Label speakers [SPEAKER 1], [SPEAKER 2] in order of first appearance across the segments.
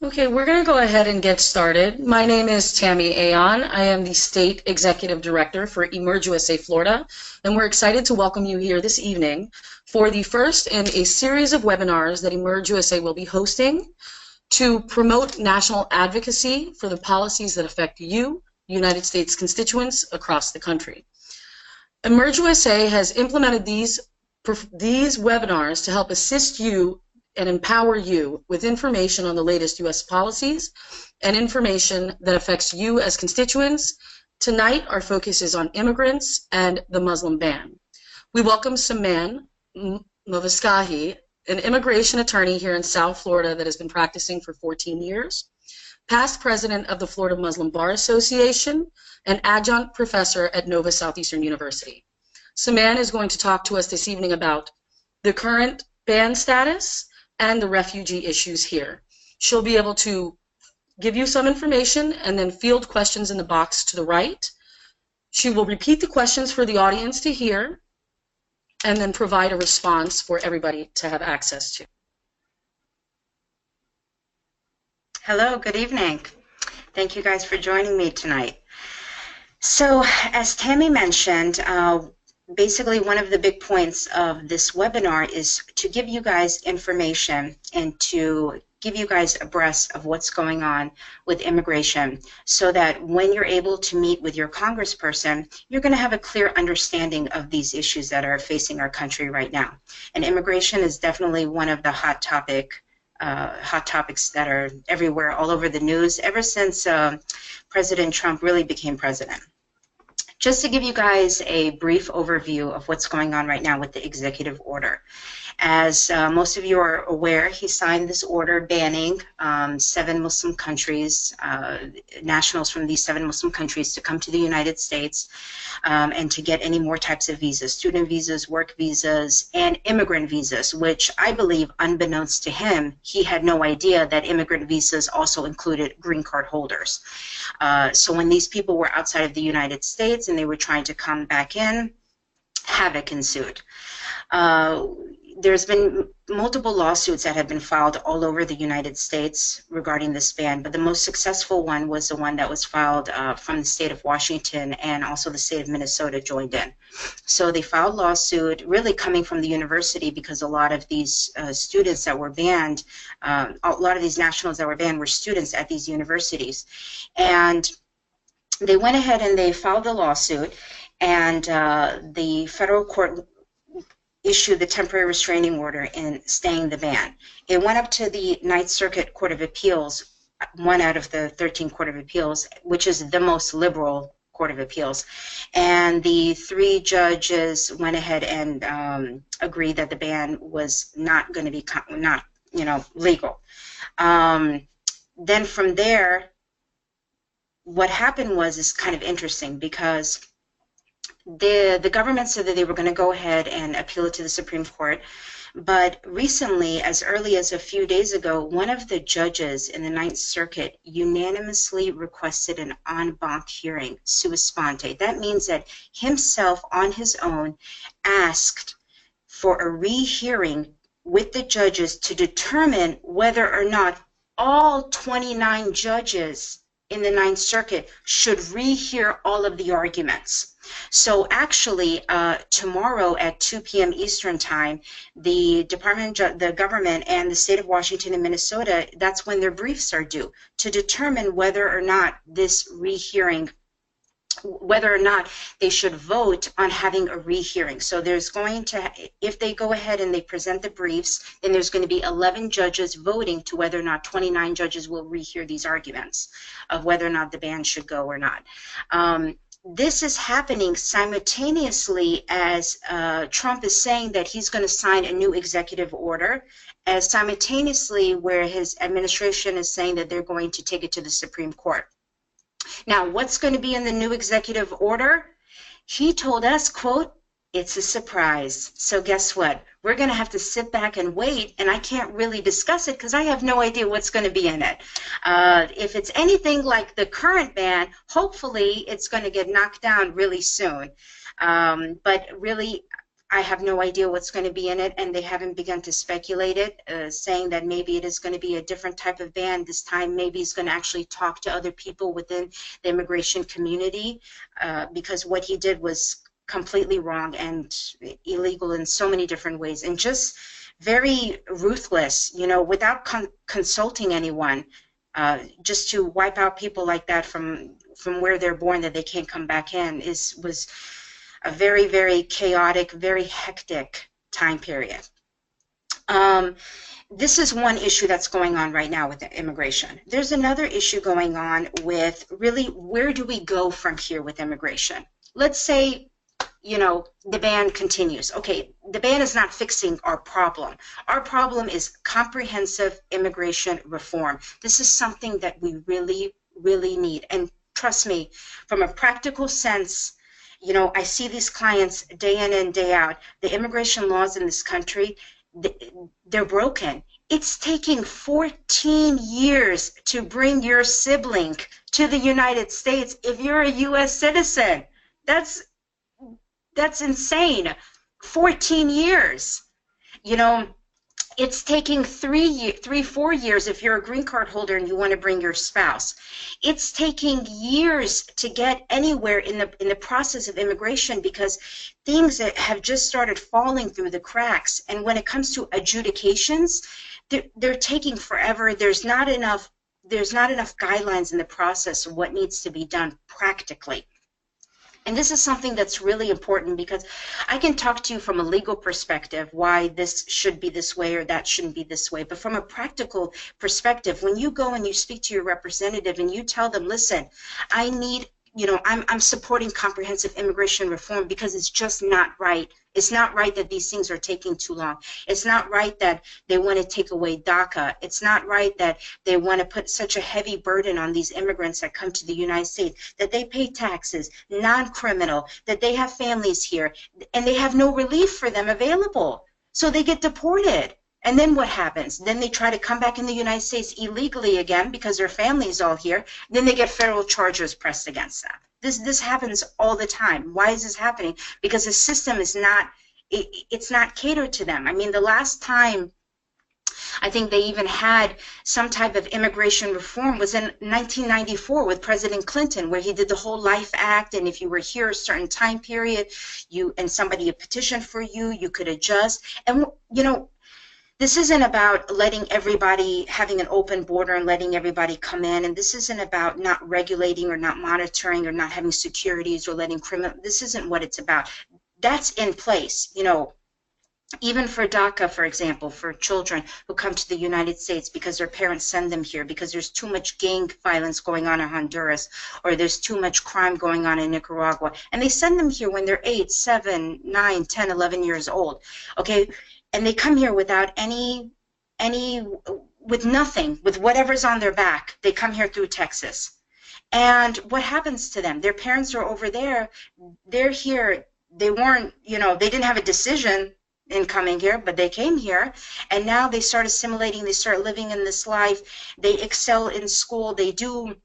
[SPEAKER 1] Okay, we're going to go ahead and get started. My name is Tammy Aon. I am the State Executive Director for Emerge USA Florida, and we're excited to welcome you here this evening for the first in a series of webinars that Emerge USA will be hosting to promote national advocacy for the policies that affect you, United States constituents across the country. Emerge USA has implemented these webinars to help assist you and empower you with information on the latest U.S. policies and information that affects you as constituents. Tonight, our focus is on immigrants and the Muslim ban. We welcome Saman Movassaghi, an immigration attorney here in South Florida that has been practicing for 14 years, past president of the Florida Muslim Bar Association, and adjunct professor at Nova Southeastern University. Saman is going to talk to us this evening about the current ban status and the refugee issues here. She'll be able to give you some information and then field questions in the box to the right. She will repeat the questions for the audience to hear and then provide a response for everybody to have access to.
[SPEAKER 2] Hello, good evening. Thank you guys for joining me tonight. So, as Tammy mentioned, basically one of the big points of this webinar is to give you guys information and to give you guys abreast of what's going on with immigration so that when you're able to meet with your congressperson, you're going to have a clear understanding of these issues that are facing our country right now. And immigration is definitely one of the hot topics that are everywhere, all over the news, ever since President Trump really became president. Just to give you guys a brief overview of what's going on right now with the executive order. As most of you are aware, he signed this order banning 7 Muslim countries, nationals from these 7 Muslim countries to come to the United States and to get any more types of visas, student visas, work visas, and immigrant visas, which I believe, unbeknownst to him, he had no idea that immigrant visas also included green card holders. So when these people were outside of the United States and they were trying to come back in, havoc ensued. There's been multiple lawsuits that have been filed all over the United States regarding this ban, but the most successful one was the one that was filed from the state of Washington, and also the state of Minnesota joined in. So they filed a lawsuit really coming from the university because a lot of these students that were banned, a lot of these nationals that were banned were students at these universities. And they went ahead and they filed the lawsuit, and the federal court issued the temporary restraining order in staying the ban. It went up to the Ninth Circuit Court of Appeals, one out of the 13 Court of Appeals, which is the most liberal Court of Appeals. And the 3 judges went ahead and agreed that the ban was not going to be legal. Then from there, what happened is kind of interesting, because the government said that they were going to go ahead and appeal it to the Supreme Court. But recently, as early as a few days ago, one of the judges in the Ninth Circuit unanimously requested an en banc hearing, sua sponte. That means that himself, on his own, asked for a rehearing with the judges to determine whether or not all 29 judges in the Ninth Circuit should rehear all of the arguments. So actually, tomorrow at 2 p.m. Eastern Time, the government and the state of Washington and Minnesota, that's when their briefs are due to determine whether or not this rehearing, whether or not they should vote on having a rehearing. So there's going to, if they go ahead and they present the briefs, then there's going to be 11 judges voting to whether or not 29 judges will rehear these arguments of whether or not the ban should go or not. This is happening simultaneously as Trump is saying that he's going to sign a new executive order, as simultaneously where his administration is saying that they're going to take it to the Supreme Court. Now, what's going to be in the new executive order? He told us, quote, "It's a surprise." So guess what? We're going to have to sit back and wait, and I can't really discuss it because I have no idea what's going to be in it. If it's anything like the current ban, hopefully it's going to get knocked down really soon. But really, I have no idea what's going to be in it, and they haven't begun to speculate it, saying that maybe it is going to be a different type of ban. This time, maybe he's going to actually talk to other people within the immigration community, because what he did was completely wrong and illegal in so many different ways, and just very ruthless, without consulting anyone, just to wipe out people like that from where they're born, that they can't come back in, was a very, very chaotic, very hectic time period. This is one issue that's going on right now with immigration. There's another issue going on with really, where do we go from here with immigration? Let's say, the ban continues. Okay, the ban is not fixing our problem. Our problem is comprehensive immigration reform. This is something that we really, really need. And trust me, from a practical sense, I see these clients day in and day out. The immigration laws in this country, they're broken. It's taking 14 years to bring your sibling to the United States if you're a U.S. citizen. That's insane. 14 years. It's taking 4 years if you're a green card holder and you want to bring your spouse. It's taking years to get anywhere in the process of immigration, because things that have just started falling through the cracks. And when it comes to adjudications, they're taking forever. There's not enough guidelines in the process of what needs to be done practically. And this is something that's really important, because I can talk to you from a legal perspective why this should be this way or that shouldn't be this way. But from a practical perspective, when you go and you speak to your representative and you tell them, listen, I need, I'm supporting comprehensive immigration reform because it's just not right. It's not right that these things are taking too long. It's not right that they want to take away DACA. It's not right that they want to put such a heavy burden on these immigrants that come to the United States, that they pay taxes, non-criminal, that they have families here, and they have no relief for them available. So they get deported. And then what happens? Then they try to come back in the United States illegally again because their family's all here. Then they get federal charges pressed against them. This happens all the time. Why is this happening? Because the system is not, it's not catered to them. I mean, the last time I think they even had some type of immigration reform was in 1994 with President Clinton, where he did the whole Life Act, and if you were here a certain time period, and somebody had petitioned for you, you could adjust. And this isn't about letting everybody, having an open border and letting everybody come in, and this isn't about not regulating or not monitoring or not having securities or letting criminal, this isn't what it's about. That's in place, even for DACA, for example, for children who come to the United States because their parents send them here because there's too much gang violence going on in Honduras, or there's too much crime going on in Nicaragua, and they send them here when they're 8, 7, 9, 10, 11 years old, okay? And they come here without with nothing, with whatever's on their back. They come here through Texas. And what happens to them? Their parents are over there. They're here. They weren't, they didn't have a decision in coming here, but they came here. And now they start assimilating. They start living in this life. They excel in school. They do,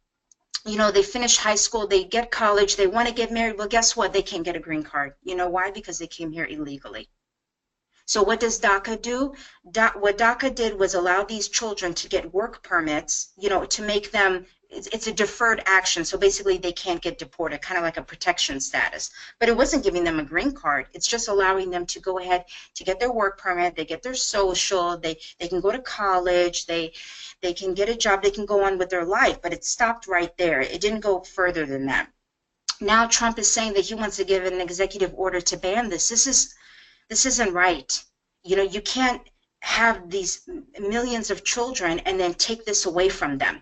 [SPEAKER 2] they finish high school. They get college. They want to get married. Well, guess what? They can't get a green card. You know why? Because they came here illegally. So what does DACA do? What DACA did was allow these children to get work permits, to make them, it's a deferred action. So basically they can't get deported, kind of like a protection status. But it wasn't giving them a green card. It's just allowing them to go ahead to get their work permit. They get their social. They can go to college. They can get a job. They can go on with their life. But it stopped right there. It didn't go further than that. Now Trump is saying that he wants to give an executive order to ban this. This isn't right. You can't have these millions of children and then take this away from them.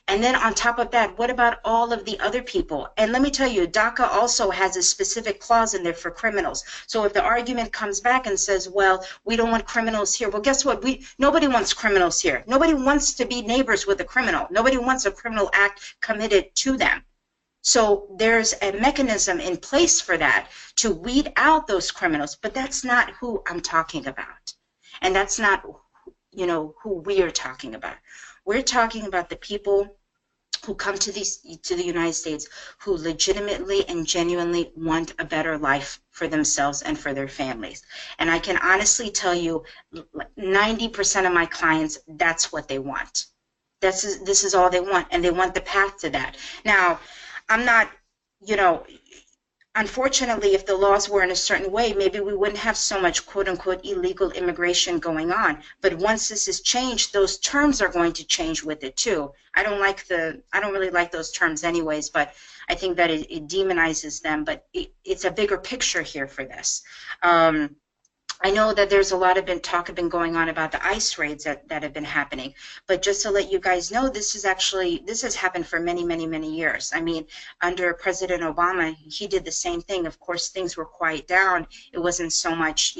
[SPEAKER 2] And then on top of that, what about all of the other people? And let me tell you, DACA also has a specific clause in there for criminals. So if the argument comes back and says, well, we don't want criminals here, well, guess what? Nobody wants criminals here. Nobody wants to be neighbors with a criminal. Nobody wants a criminal act committed to them. So there's a mechanism in place for that, to weed out those criminals, but that's not who I'm talking about. And that's not, who we are talking about. We're talking about the people who come to the United States, who legitimately and genuinely want a better life for themselves and for their families. And I can honestly tell you, 90% of my clients, that's what they want. This is all they want, and they want the path to that. Now, I'm not, you know, unfortunately, if the laws were in a certain way, maybe we wouldn't have so much quote-unquote illegal immigration going on. But once this is changed, those terms are going to change with it too. I don't really like those terms anyways, but I think that it demonizes them. But it's a bigger picture here for this. I know that there's a lot of talk have been going on about the ICE raids that have been happening, but just to let you guys know, this has happened for many, many, many years. I mean, under President Obama, he did the same thing. Of course, things were quiet down. It wasn't so much,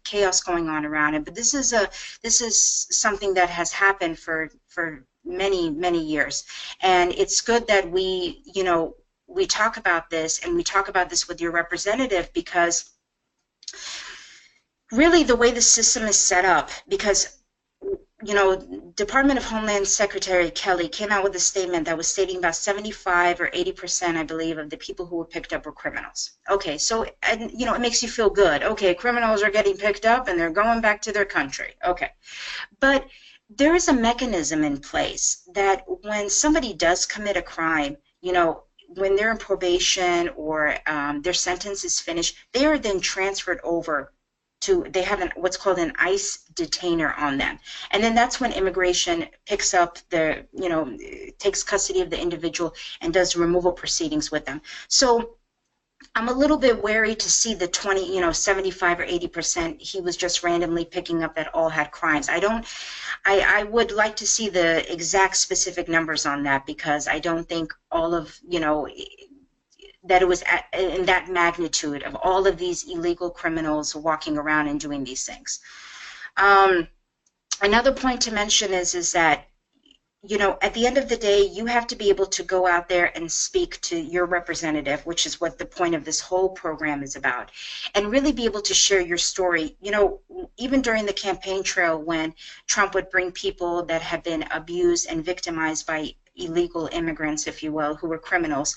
[SPEAKER 2] chaos going on around it. But this is something that has happened for many, many years, and it's good that we talk about this, and we talk about this with your representative, because really the way the system is set up, because Department of Homeland Secretary Kelly came out with a statement that was stating about 75 or 80%, I believe, of the people who were picked up were criminals. Okay, so it makes you feel good. Okay, criminals are getting picked up and they're going back to their country. Okay, but there is a mechanism in place that when somebody does commit a crime, when they're in probation or their sentence is finished, they are then transferred over they have what's called an ICE detainer on them. And then that's when immigration picks up takes custody of the individual and does removal proceedings with them. So I'm a little bit wary to see the 75 or 80% he was just randomly picking up that all had crimes. I would like to see the exact specific numbers on that, because I don't think all of, that it was in that magnitude of all of these illegal criminals walking around and doing these things. Another point to mention is that, at the end of the day, you have to be able to go out there and speak to your representative, which is what the point of this whole program is about, and really be able to share your story. Even during the campaign trail, when Trump would bring people that have been abused and victimized by illegal immigrants, if you will, who were criminals,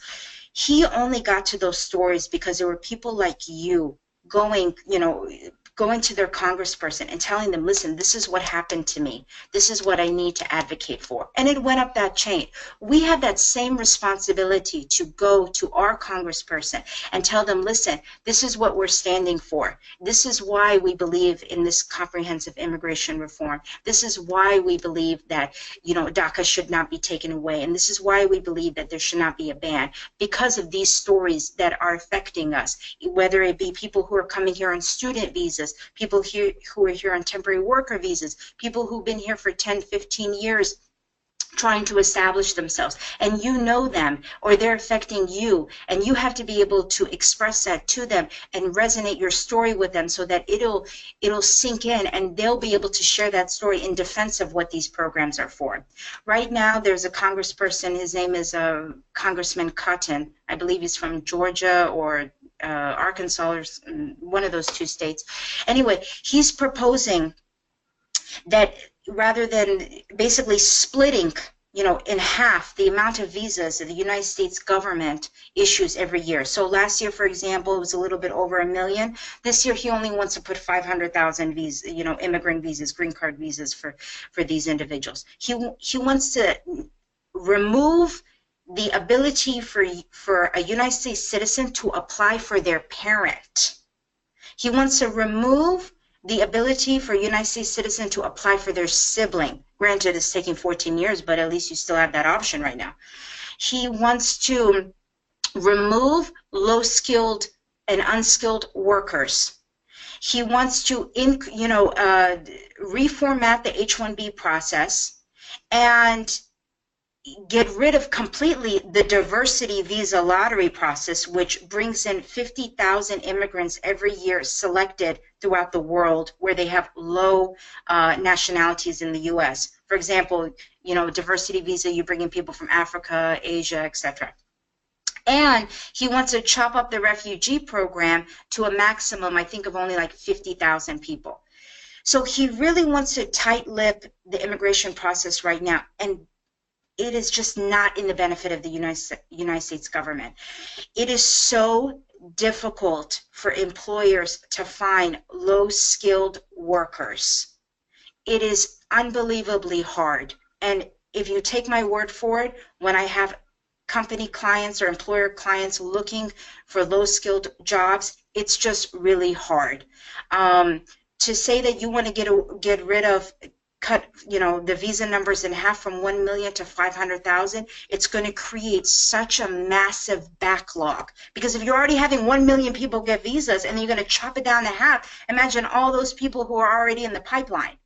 [SPEAKER 2] he only got to those stories because there were people like you going to their congressperson and telling them, listen, this is what happened to me. This is what I need to advocate for. And it went up that chain. We have that same responsibility to go to our congressperson and tell them, listen, this is what we're standing for. This is why we believe in this comprehensive immigration reform. This is why we believe that, DACA should not be taken away. And this is why we believe that there should not be a ban, because of these stories that are affecting us, whether it be people who are coming here on student visas, people here who are here on temporary worker visas, people who've been here for 10, 15 years trying to establish themselves, and you know them, or they're affecting you, and you have to be able to express that to them and resonate your story with them so that it'll sink in, and they'll be able to share that story in defense of what these programs are for. Right now, there's a congressperson, his name is Congressman Cotton. I believe he's from Georgia or Arkansas, or one of those two states. Anyway, he's proposing that rather than basically splitting, in half the amount of visas that the United States government issues every year. So last year, for example, it was a little bit over 1 million. This year, he only wants to put 500,000 visas, immigrant visas, green card visas for these individuals. He wants to remove the ability for a United States citizen to apply for their parent. He wants to remove the ability for a United States citizen to apply for their sibling. Granted, it's taking 14 years, but at least you still have that option right now. He wants to remove low-skilled and unskilled workers. He wants to, reformat the H-1B process and get rid of completely the diversity visa lottery process, which brings in 50,000 immigrants every year selected throughout the world where they have low nationalities in the U.S. For example, diversity visa, you bring in people from Africa, Asia, etc. And he wants to chop up the refugee program to a maximum, I think, of only like 50,000 people. So he really wants to tight-lip the immigration process right now. And it is just not in the benefit of the United States government. It is so difficult for employers to find low-skilled workers. It is unbelievably hard. And if you take my word for it, when I have company clients or employer clients looking for low-skilled jobs, it's just really hard. To say that you want to get rid of, cut, the visa numbers in half from 1 million to 500,000, it's going to create such a massive backlog. Because if you're already having 1 million people get visas and you're going to chop it down to half, imagine all those people who are already in the pipeline.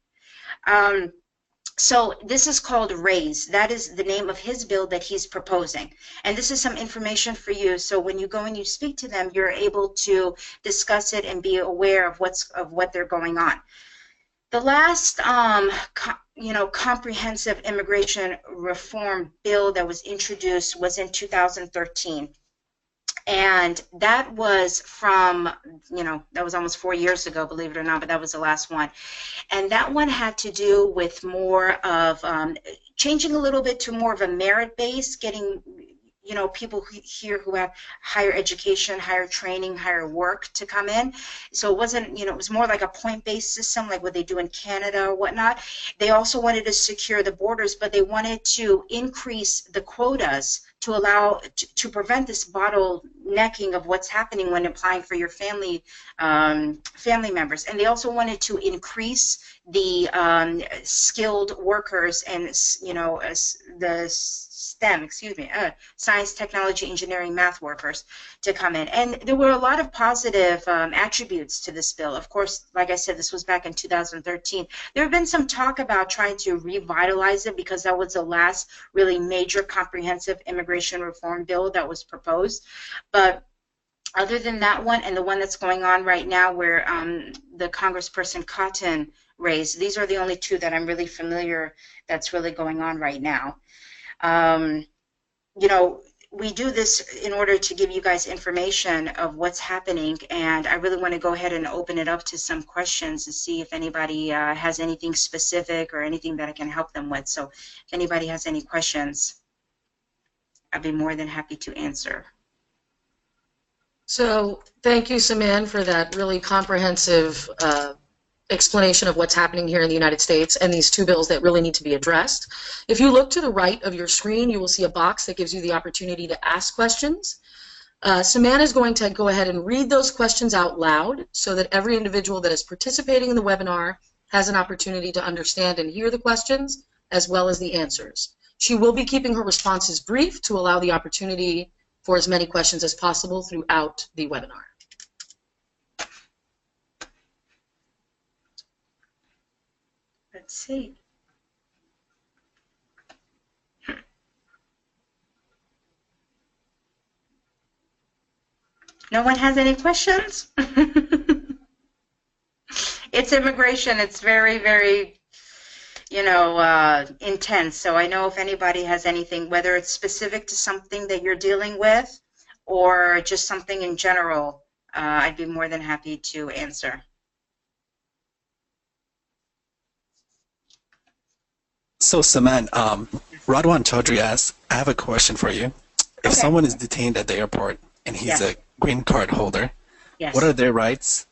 [SPEAKER 2] So this is called RAISE. That is the name of his bill that he's proposing. And this is some information for you. So when you go and you speak to them, you're able to discuss it and be aware of what they're going on. The last, comprehensive immigration reform bill that was introduced was in 2013. And that was from, that was almost 4 years ago, believe it or not, but that was the last one. And that one had to do with more of changing a little bit to more of a merit base, getting, people here who have higher education, higher training, higher work to come in. So it wasn't, it was more like a point-based system, like what they do in Canada or whatnot. They also wanted to secure the borders, but they wanted to increase the quotas to allow, to prevent this bottlenecking of what's happening when applying for your family members. And they also wanted to increase the skilled workers and, the STEM, science, technology, engineering, math workers to come in. And there were a lot of positive attributes to this bill. Of course, like I said, this was back in 2013. There have been some talk about trying to revitalize it because that was the last really major comprehensive immigration reform bill that was proposed. But other than that one and the one that's going on right now where the Congressperson Cotton raised, these are the only two that I'm really familiar that's really going on right now. We do this in order to give you guys information of what's happening, and I really want to go ahead and open it up to some questions to see if anybody has anything specific or anything that I can help them with. So if anybody has any questions, I'd be more than happy to answer.
[SPEAKER 1] So thank you, Saman, for that really comprehensive explanation of what's happening here in the United States and these two bills that really need to be addressed. If you look to the right of your screen, you will see a box that gives you the opportunity to ask questions. Saman is going to go ahead and read those questions out loud so that every individual that is participating in the webinar has an opportunity to understand and hear the questions as well as the answers. She will be keeping her responses brief to allow the opportunity for as many questions as possible throughout the webinar.
[SPEAKER 2] Let's see. No one has any questions? It's immigration. It's very, very, intense. So I know if anybody has anything, whether it's specific to something that you're dealing with or just something in general, I'd be more than happy to answer.
[SPEAKER 3] So, Saman, Radwan Chaudhry asks, I have a question for you. If someone is detained at the airport and he's a green card holder, what are their rights?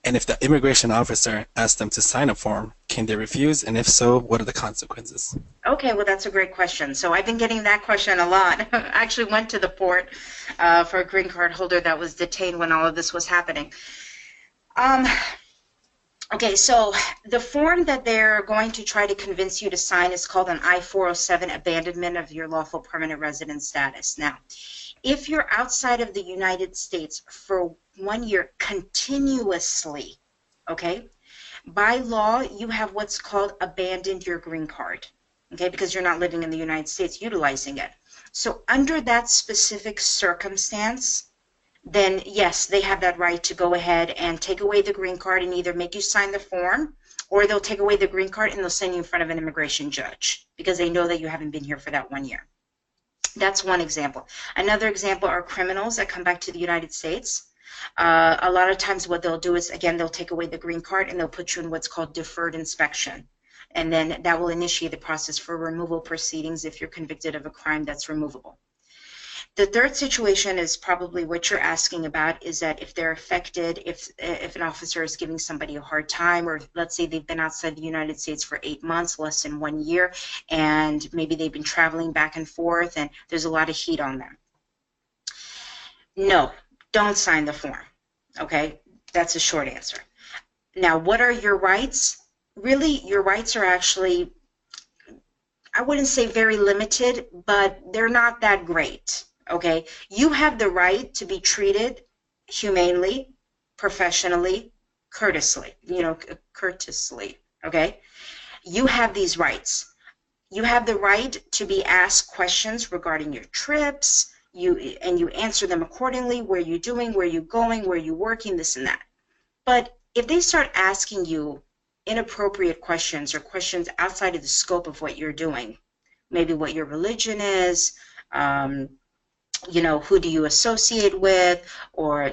[SPEAKER 3] And if the immigration officer asks them to sign a form, can they refuse? And if so, what are the consequences?
[SPEAKER 2] Okay, well, that's a great question. So I've been getting that question a lot. I actually went to the port for a green card holder that was detained when all of this was happening. Okay, so the form that they're going to try to convince you to sign is called an I-407, abandonment of your lawful permanent resident status. Now, if you're outside of the United States for 1 year continuously, okay, by law, you have what's called abandoned your green card, okay, because you're not living in the United States utilizing it. So under that specific circumstance, then yes, they have that right to go ahead and take away the green card and either make you sign the form, or they'll take away the green card and they'll send you in front of an immigration judge because they know that you haven't been here for that 1 year. That's one example. Another example are criminals that come back to the United States. A lot of times what they'll do is, again, they'll take away the green card and they'll put you in what's called deferred inspection. and then that will initiate the process for removal proceedings if you're convicted of a crime that's removable. The third situation is probably what you're asking about, is that if they're affected, if an officer is giving somebody a hard time, or let's say they've been outside the United States for 8 months, less than 1 year, and maybe they've been traveling back and forth and there's a lot of heat on them. No, don't sign the form, okay? That's a short answer. Now, what are your rights? Really, your rights are actually, I wouldn't say very limited, but they're not that great, okay? You have the right to be treated humanely, professionally, courteously, okay? You have these rights. You have the right to be asked questions regarding your trips, and you answer them accordingly. Where are you doing, where are you going, where are you working, this and that. But if they start asking you inappropriate questions or questions outside of the scope of what you're doing, maybe what your religion is, who do you associate with, or,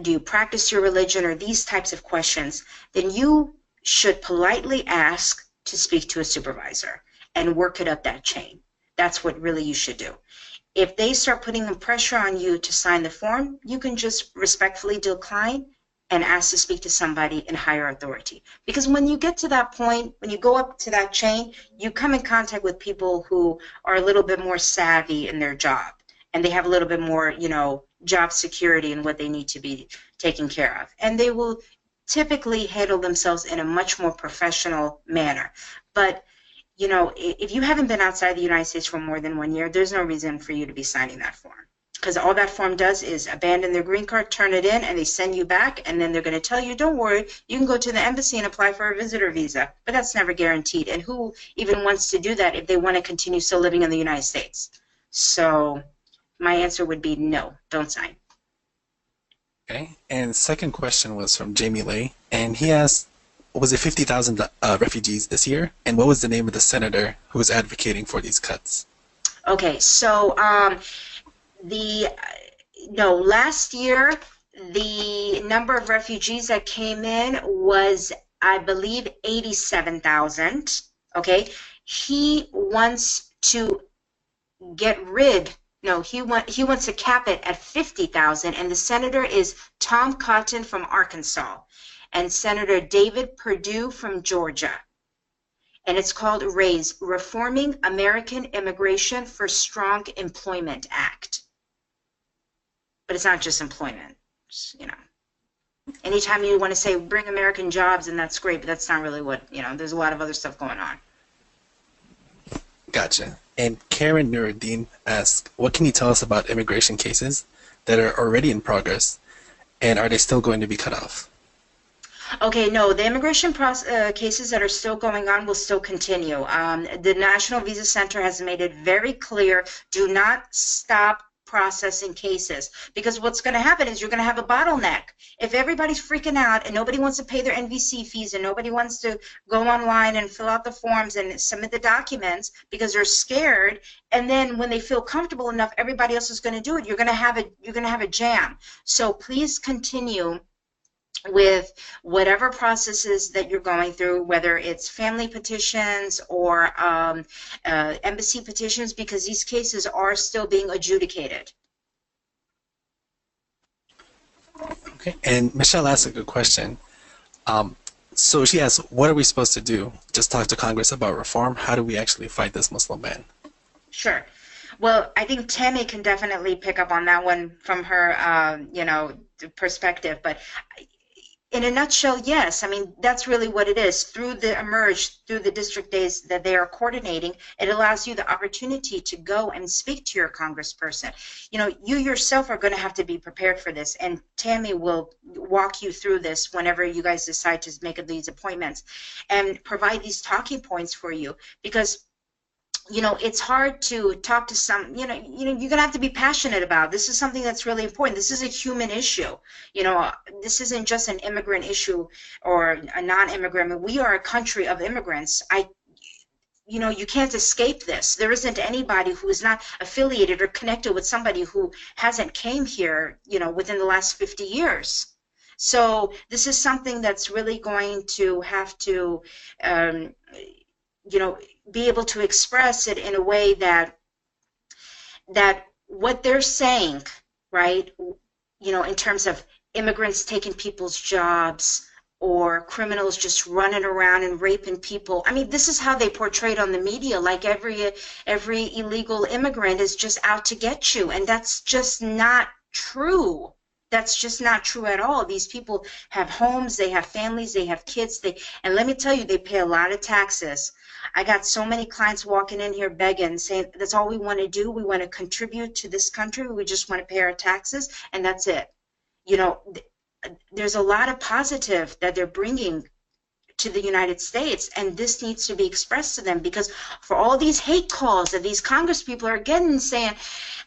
[SPEAKER 2] do you practice your religion, or these types of questions, then you should politely ask to speak to a supervisor and work it up that chain. That's what really you should do. If they start putting the pressure on you to sign the form, you can just respectfully decline and ask to speak to somebody in higher authority. Because when you get to that point, when you go up to that chain, you come in contact with people who are a little bit more savvy in their job, and they have a little bit more, job security in what they need to be taken care of. And they will typically handle themselves in a much more professional manner. But if you haven't been outside the United States for more than 1 year, there's no reason for you to be signing that form. Because all that form does is abandon their green card, turn it in, and they send you back, and then they're going to tell you, don't worry, you can go to the embassy and apply for a visitor visa. But that's never guaranteed. And who even wants to do that if they want to continue still living in the United States? So my answer would be no, don't sign.
[SPEAKER 3] Okay, and second question was from Jamie Lay, and he asked, was it 50,000 refugees this year? And what was the name of the senator who was advocating for these cuts?
[SPEAKER 2] Okay, so last year the number of refugees that came in was, I believe, 87,000. Okay, he wants to he wants to cap it at 50,000, and the senator is Tom Cotton from Arkansas and Senator David Perdue from Georgia. And it's called RAISE, Reforming American Immigration for Strong Employment Act. But it's not just employment, Anytime you want to say bring American jobs, and that's great, but that's not really what, there's a lot of other stuff going on.
[SPEAKER 3] Gotcha. And Karen Nuruddin asks, what can you tell us about immigration cases that are already in progress, and are they still going to be cut off?
[SPEAKER 2] Okay, no, the immigration cases that are still going on will still continue. The National Visa Center has made it very clear, do not stop processing cases, because what's going to happen is you're going to have a bottleneck. If everybody's freaking out and nobody wants to pay their NVC fees and nobody wants to go online and fill out the forms and submit the documents because they're scared, and then when they feel comfortable enough, everybody else is going to do it, you're going to have a jam. So please continue with whatever processes that you're going through, whether it's family petitions or embassy petitions, because these cases are still being adjudicated.
[SPEAKER 3] Okay, and Michelle asked a good question. So she asked, what are we supposed to do? Just talk to Congress about reform? How do we actually fight this Muslim ban?
[SPEAKER 2] Sure. Well, I think Tammy can definitely pick up on that one from her, perspective, but in a nutshell, yes. I mean, that's really what it is. Through the district days that they are coordinating, it allows you the opportunity to go and speak to your congressperson. You yourself are going to have to be prepared for this, and Tammy will walk you through this whenever you guys decide to make these appointments and provide these talking points for you, because it's hard to talk to you're going to have to be passionate about. This is something that's really important. This is a human issue. This isn't just an immigrant issue or a non-immigrant. I mean, we are a country of immigrants. You can't escape this. There isn't anybody who is not affiliated or connected with somebody who hasn't came here, within the last 50 years. So this is something that's really going to have to, you know, be able to express it in a way that what they're saying, right, you know, in terms of immigrants taking people's jobs or criminals just running around and raping people. I mean, this is how they portray it on the media, like every illegal immigrant is just out to get you, and that's just not true. That's just not true at all. These people have homes, they have families, they have kids, and let me tell you, they pay a lot of taxes. I got so many clients walking in here begging, saying that's all we want to do. We want to contribute to this country. We just want to pay our taxes, and that's it. You know, there's a lot of positive that they're bringing to the United States, and this needs to be expressed to them, because for all these hate calls that these Congress people are getting, saying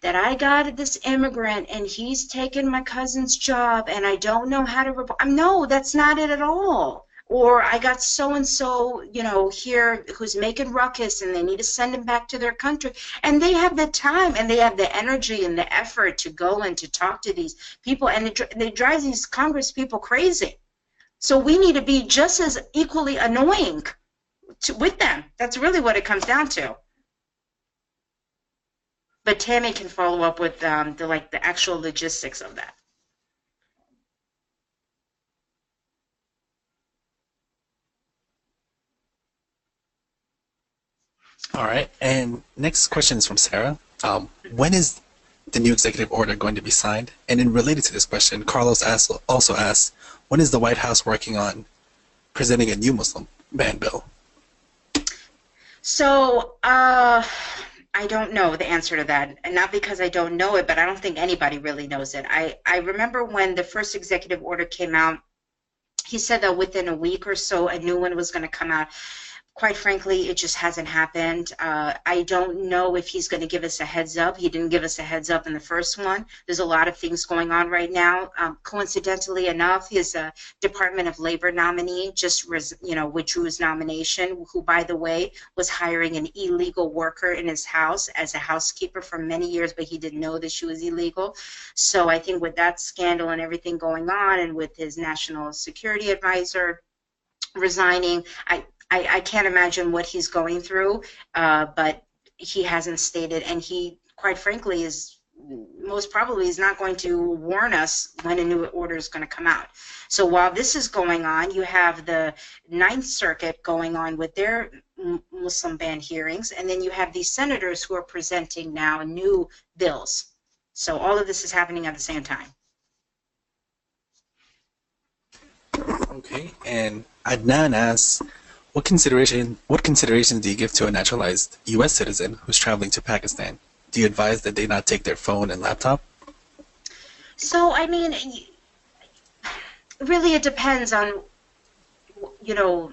[SPEAKER 2] that I got this immigrant and he's taken my cousin's job and I don't know how to report. No, that's not it at all. Or I got so-and-so, you know, here who's making ruckus and they need to send him back to their country. And they have the time and they have the energy and the effort to go and to talk to these people, and they drive these Congress people crazy. So we need to be just as equally annoying with them. That's really what it comes down to. But Tammy can follow up with the actual logistics of that.
[SPEAKER 3] All right. And next question is from Sarah. When is the new executive order going to be signed? And in related to this question, Carlos also asks, when is the White House working on presenting a new Muslim ban bill?
[SPEAKER 2] So I don't know the answer to that, and not because I don't know it, but I don't think anybody really knows it. I remember when the first executive order came out, he said that within a week or so a new one was going to come out. Quite frankly, it just hasn't happened. I don't know if he's going to give us a heads up. He didn't give us a heads up in the first one. There's a lot of things going on right now. Coincidentally enough, his Department of Labor nominee just withdrew his nomination, who, by the way, was hiring an illegal worker in his house as a housekeeper for many years, but he didn't know that she was illegal. So I think with that scandal and everything going on, and with his national security advisor resigning, I can't imagine what he's going through, but he hasn't stated, and he, quite frankly, is most probably is not going to warn us when a new order is going to come out. So while this is going on, you have the Ninth Circuit going on with their Muslim ban hearings, and then you have these senators who are presenting now new bills. So all of this is happening at the same time.
[SPEAKER 3] Okay, and Adnan asks, what considerations do you give to a naturalized U.S. citizen who's traveling to Pakistan? Do you advise that they not take their phone and laptop?
[SPEAKER 2] So, I mean, really it depends on, you know,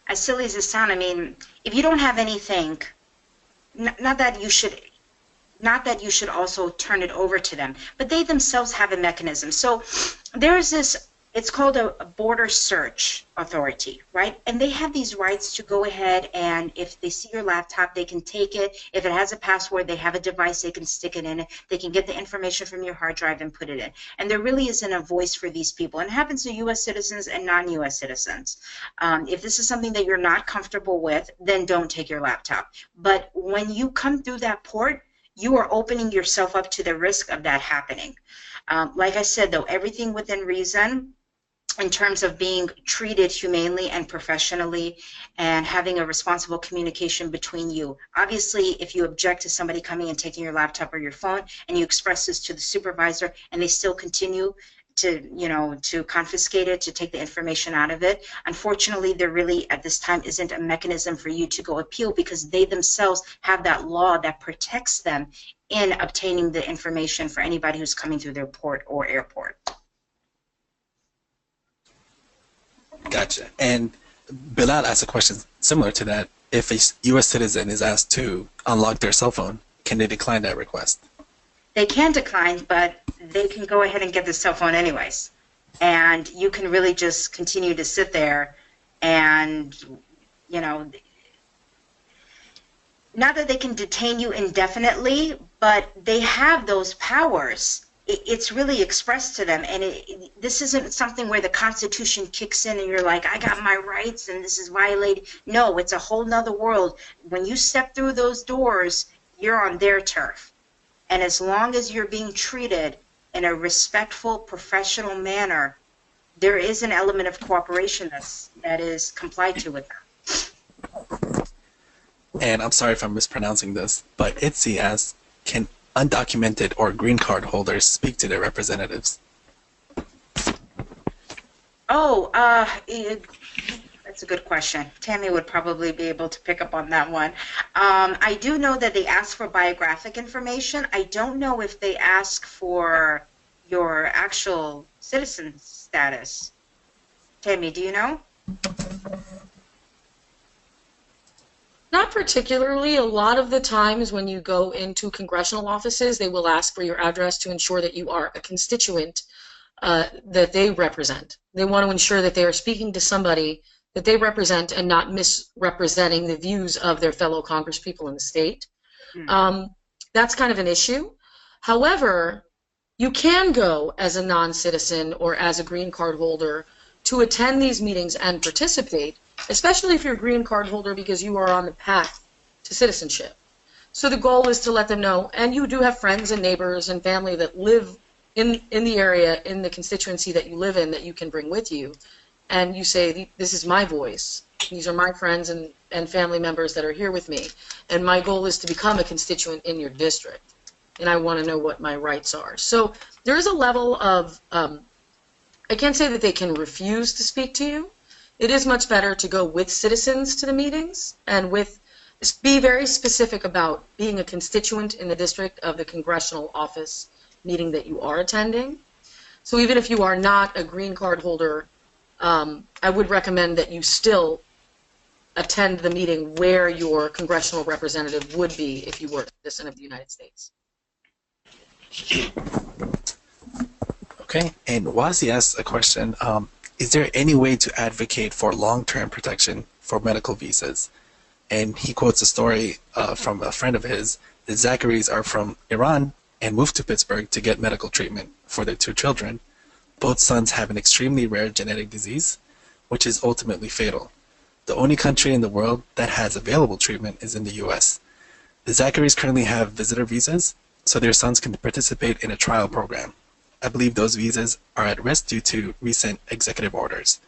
[SPEAKER 2] as silly as it sounds, I mean, if you don't have anything, not that you should also turn it over to them, but they themselves have a mechanism. So there's this, it's called a border search authority, right? And they have these rights to go ahead, and if they see your laptop, they can take it. If it has a password, they have a device, they can stick it in it. They can get the information from your hard drive and put it in. And there really isn't a voice for these people. And it happens to U.S. citizens and non-U.S. citizens. If this is something that you're not comfortable with, then don't take your laptop. But when you come through that port, you are opening yourself up to the risk of that happening. Like I said, though, everything within reason, in terms of being treated humanely and professionally and having a responsible communication between you. Obviously, if you object to somebody coming and taking your laptop or your phone and you express this to the supervisor and they still continue to, you know, to confiscate it, to take the information out of it, unfortunately, there really at this time isn't a mechanism for you to go appeal, because they themselves have that law that protects them in obtaining the information for anybody who's coming through their port or airport.
[SPEAKER 3] Gotcha. And Bilal asked a question similar to that. If a U.S. citizen is asked to unlock their cell phone, can they decline that request?
[SPEAKER 2] They can decline, but they can go ahead and get the cell phone anyways. And you can really just continue to sit there and, you know, not that they can detain you indefinitely, but they have those powers it's really expressed to them, and this isn't something where the Constitution kicks in and you're like, I got my rights and this is violated. No, it's a whole nother world. When you step through those doors, you're on their turf. And as long as you're being treated in a respectful, professional manner, there is an element of cooperation that is complied to with them.
[SPEAKER 3] And I'm sorry if I'm mispronouncing this, but ITSE asks, can undocumented or green card holders speak to their representatives?
[SPEAKER 2] Oh, that's a good question. Tammy would probably be able to pick up on that one. I do know that they ask for biographic information. I don't know if they ask for your actual citizen status. Tammy, do you know?
[SPEAKER 1] Not particularly. A lot of the times when you go into congressional offices, they will ask for your address to ensure that you are a constituent that they represent. They want to ensure that they are speaking to somebody that they represent and not misrepresenting the views of their fellow congresspeople in the state. That's kind of an issue. However, you can go as a non-citizen or as a green card holder to attend these meetings and participate, especially if you're a green card holder, because you are on the path to citizenship. So the goal is to let them know, and you do have friends and neighbors and family that live in the area, in the constituency that you live in, that you can bring with you. And you say, this is my voice. These are my friends and family members that are here with me. And my goal is to become a constituent in your district. And I want to know what my rights are. So there is a level of, I can't say that they can refuse to speak to you. It is much better to go with citizens to the meetings and be very specific about being a constituent in the district of the congressional office meeting that you are attending. So even if you are not a green card holder, I would recommend that you still attend the meeting where your congressional representative would be if you were a citizen of the United States.
[SPEAKER 3] Okay, and Wazi asks a question. Is there any way to advocate for long-term protection for medical visas? And he quotes a story from a friend of his. The Zacharys are from Iran and moved to Pittsburgh to get medical treatment for their 2 children. Both sons have an extremely rare genetic disease, which is ultimately fatal. The only country in the world that has available treatment is in the US. The Zacharys currently have visitor visas, so their sons can participate in a trial program. I believe those visas are at risk due to recent executive orders.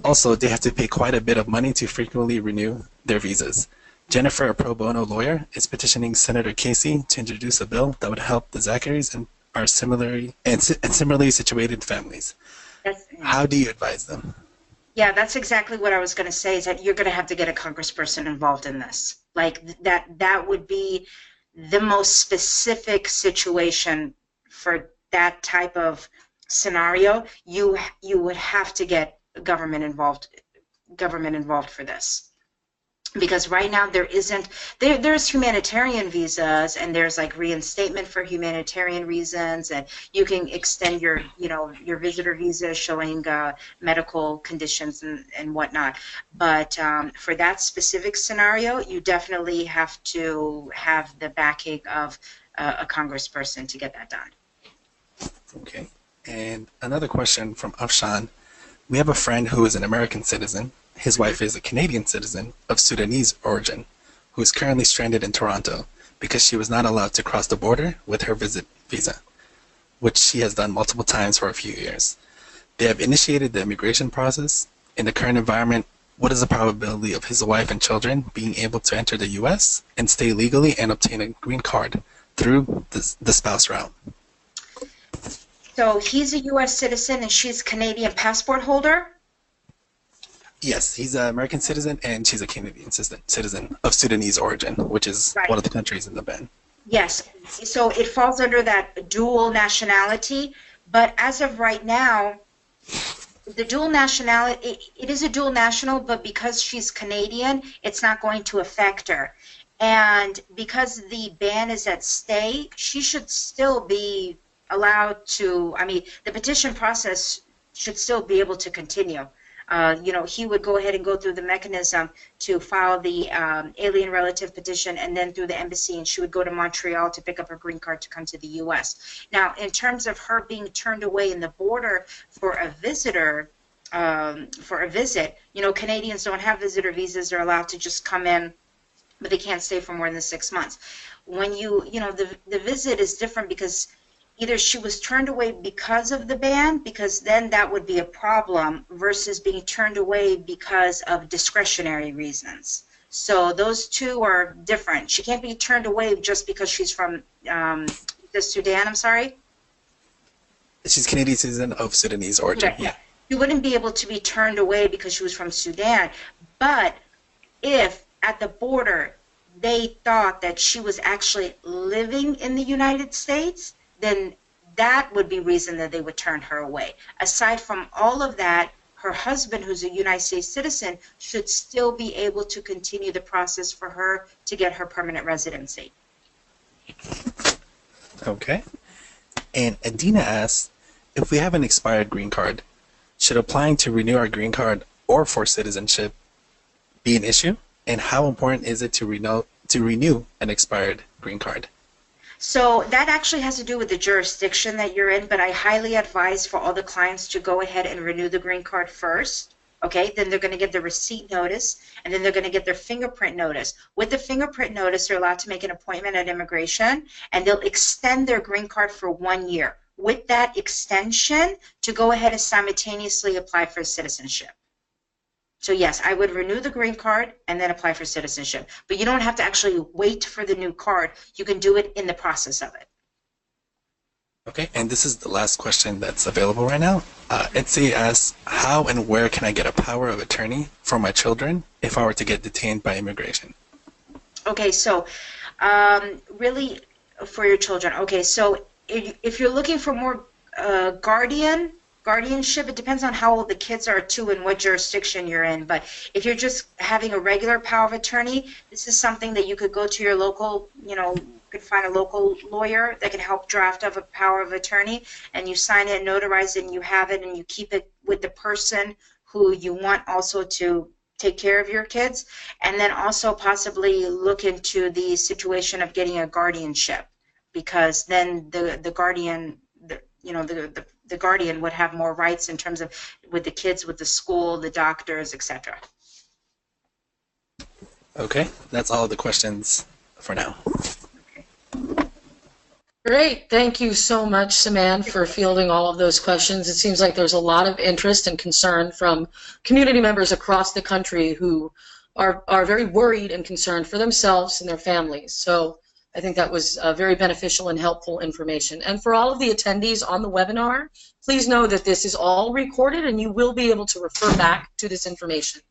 [SPEAKER 3] Also, they have to pay quite a bit of money to frequently renew their visas. Jennifer, a pro bono lawyer, is petitioning Senator Casey to introduce a bill that would help the Zacharys and are similarly situated families. How do you advise them?
[SPEAKER 2] Yeah, that's exactly what I was going to say, is that you're going to have to get a congressperson involved in this. Like that would be the most specific situation for that type of scenario. You would have to get government involved for this. Because right now there's humanitarian visas, and there's like reinstatement for humanitarian reasons, and you can extend your visitor visa showing medical conditions and whatnot. But for that specific scenario, you definitely have to have the backing of a congressperson to get that done.
[SPEAKER 3] Okay. And another question from Afshan. We have a friend who is an American citizen. His wife is a Canadian citizen of Sudanese origin, who is currently stranded in Toronto because she was not allowed to cross the border with her visit visa, which she has done multiple times for a few years. They have initiated the immigration process. In the current environment, what is the probability of his wife and children being able to enter the U.S. and stay legally and obtain a green card through the spouse route?
[SPEAKER 2] So he's a U.S. citizen and she's a Canadian passport holder?
[SPEAKER 3] Yes, he's an American citizen and she's a Canadian citizen of Sudanese origin, which is one of the countries in the ban.
[SPEAKER 2] Yes, so it falls under that dual nationality, but as of right now, the dual nationality, it is a dual national, but because she's Canadian, it's not going to affect her. And because the ban is at stay, she should still be allowed to, the petition process should still be able to continue. he would go ahead and go through the mechanism to file the alien relative petition, and then through the embassy, and she would go to Montreal to pick up her green card to come to the U.S. Now, in terms of her being turned away in the border for a visitor, for a visit, Canadians don't have visitor visas. They're allowed to just come in, but they can't stay for more than 6 months. When the visit is different because either she was turned away because of the ban, because then that would be a problem, versus being turned away because of discretionary reasons. So those two are different. She can't be turned away just because she's from the Sudan, I'm sorry?
[SPEAKER 3] She's Canadian citizen of Sudanese origin,
[SPEAKER 2] Okay.
[SPEAKER 3] yeah.
[SPEAKER 2] She wouldn't be able to be turned away because she was from Sudan, but if at the border they thought that she was actually living in the United States, then that would be reason that they would turn her away. Aside from all of that, her husband, who's a United States citizen, should still be able to continue the process for her to get her permanent residency.
[SPEAKER 3] Okay. And Adina asks, if we have an expired green card, should applying to renew our green card or for citizenship be an issue? And how important is it to renew an expired green card?
[SPEAKER 2] So that actually has to do with the jurisdiction that you're in, but I highly advise for all the clients to go ahead and renew the green card first. Okay, then they're going to get the receipt notice, and then they're going to get their fingerprint notice. With the fingerprint notice, they're allowed to make an appointment at immigration, and they'll extend their green card for 1 year. With that extension, to go ahead and simultaneously apply for citizenship. So yes, I would renew the green card and then apply for citizenship. But you don't have to actually wait for the new card. You can do it in the process of it.
[SPEAKER 3] Okay, and this is the last question that's available right now. Etsy asks, how and where can I get a power of attorney for my children if I were to get detained by immigration?
[SPEAKER 2] Okay, so really for your children. Okay, so if you're looking for more guardianship, it depends on how old the kids are too and what jurisdiction you're in. But if you're just having a regular power of attorney, this is something that you could go to your local, you could find a local lawyer that can help draft up a power of attorney, and you sign it, notarize it, and you have it, and you keep it with the person who you want also to take care of your kids. And then also possibly look into the situation of getting a guardianship, because then the guardian, the guardian would have more rights in terms of with the kids, with the school, the doctors, etc.
[SPEAKER 3] Okay, that's all the questions for now.
[SPEAKER 1] Great. Thank you so much, Saman, for fielding all of those questions. It seems like there's a lot of interest and concern from community members across the country who are very worried and concerned for themselves and their families. So I think that was very beneficial and helpful information. And for all of the attendees on the webinar, please know that this is all recorded and you will be able to refer back to this information.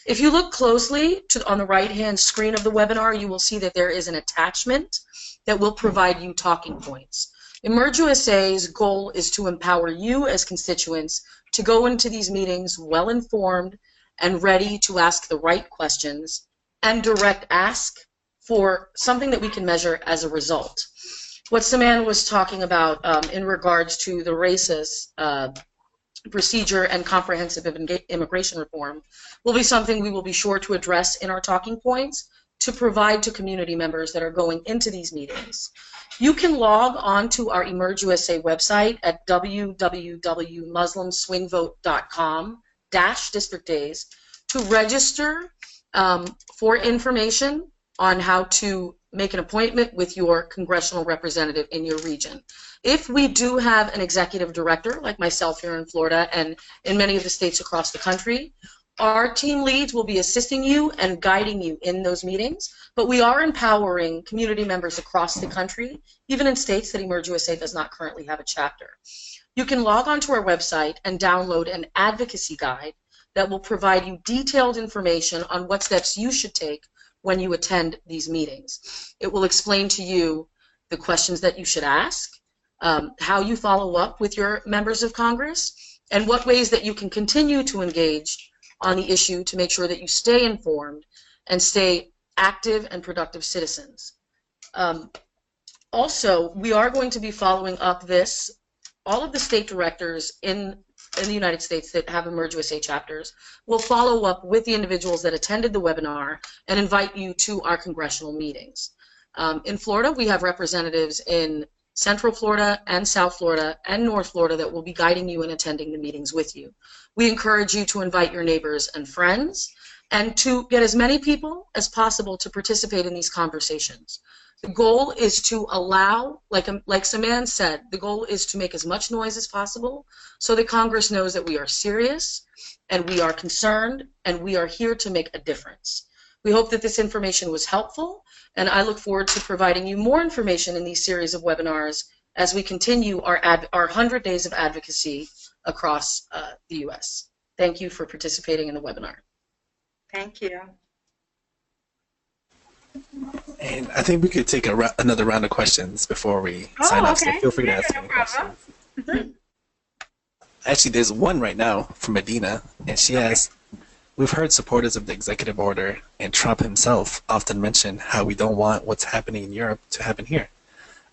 [SPEAKER 1] If you look closely on the right-hand screen of the webinar, you will see that there is an attachment that will provide you talking points. EmergeUSA's goal is to empower you as constituents to go into these meetings well-informed and ready to ask the right questions and direct ask for something that we can measure as a result. What Saman was talking about in regards to the racist procedure and comprehensive immigration reform will be something we will be sure to address in our talking points to provide to community members that are going into these meetings. You can log on to our EmergeUSA website at www.muslimswingvote.com/district days to register for information on how to make an appointment with your congressional representative in your region. If we do have an executive director, like myself here in Florida and in many of the states across the country, our team leads will be assisting you and guiding you in those meetings, but we are empowering community members across the country, even in states that EmergeUSA does not currently have a chapter. You can log onto our website and download an advocacy guide that will provide you detailed information on what steps you should take when you attend these meetings. It will explain to you the questions that you should ask, how you follow up with your members of Congress, and what ways that you can continue to engage on the issue to make sure that you stay informed and stay active and productive citizens. Also, we are going to be following up this all of the state directors in the United States that have EmergeUSA chapters will follow up with the individuals that attended the webinar and invite you to our congressional meetings. In Florida, we have representatives in Central Florida and South Florida and North Florida that will be guiding you and attending the meetings with you. We encourage you to invite your neighbors and friends and to get as many people as possible to participate in these conversations. The goal is to allow, like Saman said, the goal is to make as much noise as possible so that Congress knows that we are serious and we are concerned and we are here to make a difference. We hope that this information was helpful, and I look forward to providing you more information in these series of webinars as we continue our 100 days of advocacy across the U.S. Thank you for participating in the webinar.
[SPEAKER 2] Thank you.
[SPEAKER 3] And I think we could take another round of questions before we sign off, so feel free to ask any questions. Actually, there's one right now from Medina, and she asks, we've heard supporters of the executive order and Trump himself often mention how we don't want what's happening in Europe to happen here.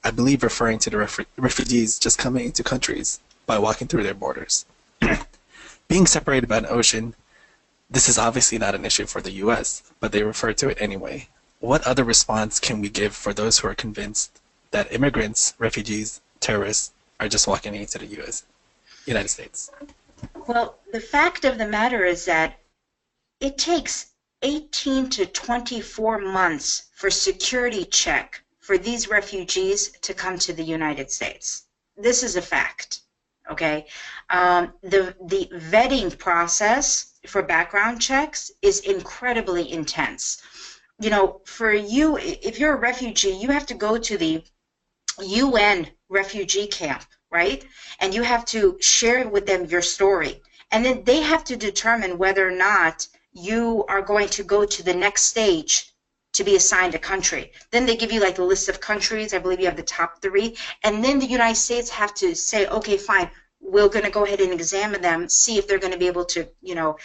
[SPEAKER 3] I believe referring to the refugees just coming into countries by walking through their borders. Being separated by an ocean, this is obviously not an issue for the U.S., but they refer to it anyway. What other response can we give for those who are convinced that immigrants, refugees, terrorists are just walking into the United States?
[SPEAKER 2] Well, the fact of the matter is that it takes 18 to 24 months for security check for these refugees to come to the United States. This is a fact, okay? The vetting process for background checks is incredibly intense. You know, for you, if you're a refugee, you have to go to the UN refugee camp, right? And you have to share with them your story. And then they have to determine whether or not you are going to go to the next stage to be assigned a country. Then they give you like a list of countries. I believe you have the top 3. And then the United States have to say, okay, fine, we're going to go ahead and examine them, see if they're going to be able to, you know,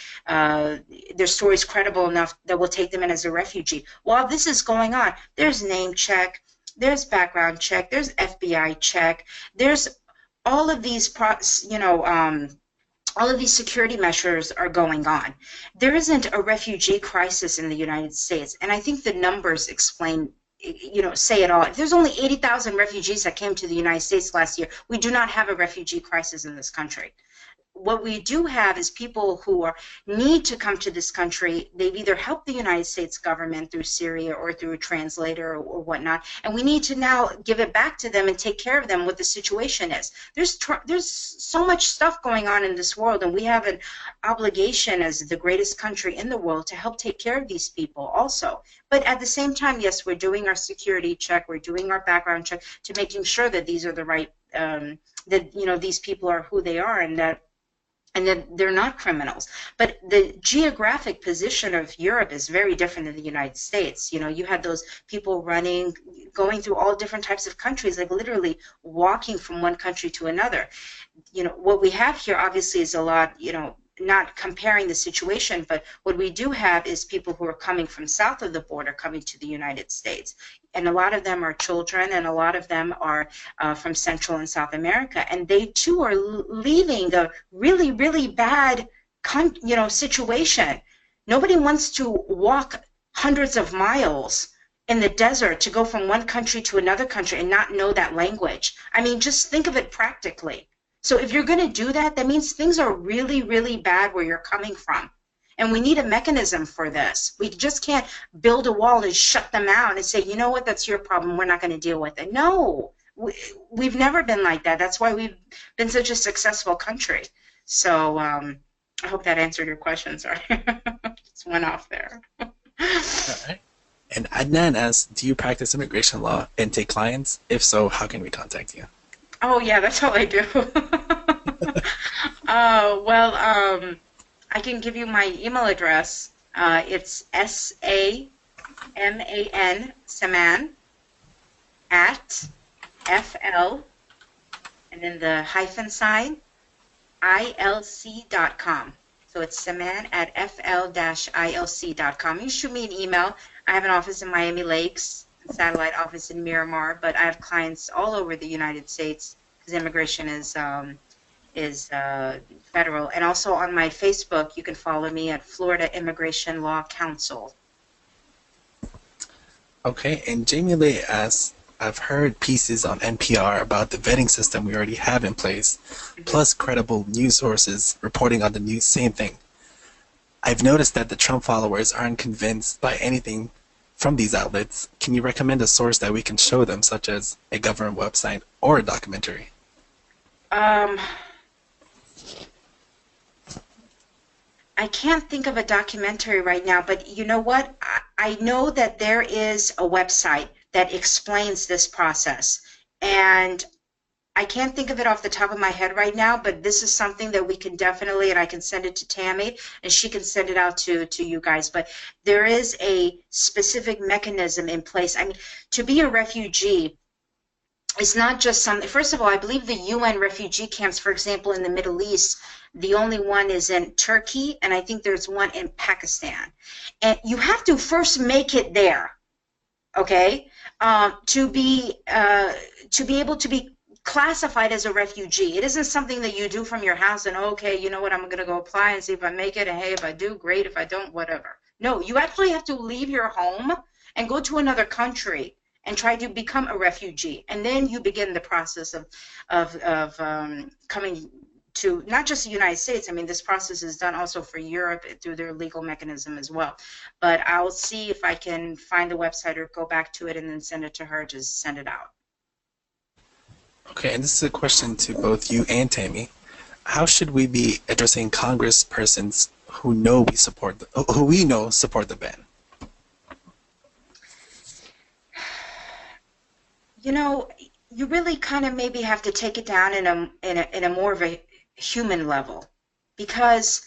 [SPEAKER 2] their story's credible enough that we'll take them in as a refugee. While this is going on, there's name check, there's background check, there's FBI check, there's all of these, all of these security measures are going on. There isn't a refugee crisis in the United States, and I think the numbers explain, you know, say it all. If there's only 80,000 refugees that came to the United States last year, we do not have a refugee crisis in this country. What we do have is people who need to come to this country. They've either helped the United States government through Syria or through a translator or whatnot, and we need to now give it back to them and take care of them what the situation is. There's so much stuff going on in this world, and we have an obligation as the greatest country in the world to help take care of these people also. But at the same time, yes, we're doing our security check, we're doing our background check to making sure that these are the right, that, you know, these people are who they are, and that they're not criminals. But the geographic position of Europe is very different than the United States. You know, you had those people running, going through all different types of countries, like literally walking from one country to another. You know, what we have here obviously is a lot, you know, not comparing the situation, but what we do have is people who are coming from south of the border coming to the United States. And a lot of them are children, and a lot of them are from Central and South America. And they too are leaving a really, really bad, you know, situation. Nobody wants to walk hundreds of miles in the desert to go from one country to another country and not know that language. I mean, just think of it practically. So if you're going to do that, that means things are really, really bad where you're coming from. And we need a mechanism for this. We just can't build a wall and shut them out and say, you know what, that's your problem, we're not going to deal with it. No, we've never been like that. That's why we've been such a successful country. So I hope that answered your question. Sorry, just went off there.
[SPEAKER 3] All right. And Adnan asks, do you practice immigration law and take clients? If so, how can we contact you?
[SPEAKER 2] Oh, yeah, that's all I do. I can give you my email address. It's S-A-M-A-N, Saman, at FL, and then the hyphen sign, ILC.com. So it's Saman at FL-ILC.com. You shoot me an email. I have an office in Miami Lakes, a satellite office in Miramar, but I have clients all over the United States, because immigration is federal. And also on my Facebook, you can follow me at Florida Immigration Law Council.
[SPEAKER 3] Okay, and Jamie Lee asks, I've heard pieces on NPR about the vetting system we already have in place, plus credible news sources reporting on the same thing. I've noticed that the Trump followers aren't convinced by anything from these outlets. Can you recommend a source that we can show them, such as a government website or a documentary?
[SPEAKER 2] I can't think of a documentary right now, but you know what? I know that there is a website that explains this process, and I can't think of it off the top of my head right now, but this is something that we can definitely, and I can send it to Tammy, and she can send it out to you guys. But there is a specific mechanism in place. I mean, to be a refugee, it's not just something. First of all, I believe the UN refugee camps, for example, in the Middle East, the only one is in Turkey, and I think there's one in Pakistan. And you have to first make it there, okay, to be able to be classified as a refugee. It isn't something that you do from your house and, okay, you know what, I'm going to go apply and see if I make it, and hey, if I do, great, if I don't, whatever. No, you actually have to leave your home and go to another country and try to become a refugee, and then you begin the process of coming to not just the United States. I mean, this process is done also for Europe through their legal mechanism as well. But I'll see if I can find the website or go back to it and then send it to her. Just send it out.
[SPEAKER 3] Okay, and this is a question to both you and Tammy. How should we be addressing congresspersons who we know support the ban?
[SPEAKER 2] You know, you really kind of maybe have to take it down in a more of a human level, because,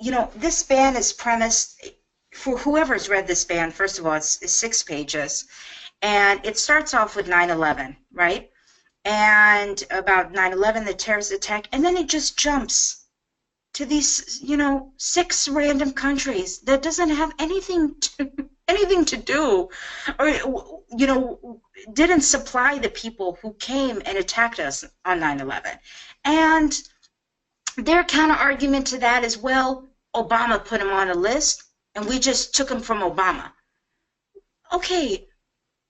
[SPEAKER 2] you know, this ban is premised, for whoever's read this ban, first of all, it's 6 pages, and it starts off with 9/11, right? And about 9/11, the terrorist attack, and then it just jumps to these, you know, 6 random countries that doesn't have anything to do, or, you know, didn't supply the people who came and attacked us on 9/11. And their counter argument to that is, well, Obama put him on a list and we just took him from Obama. Okay,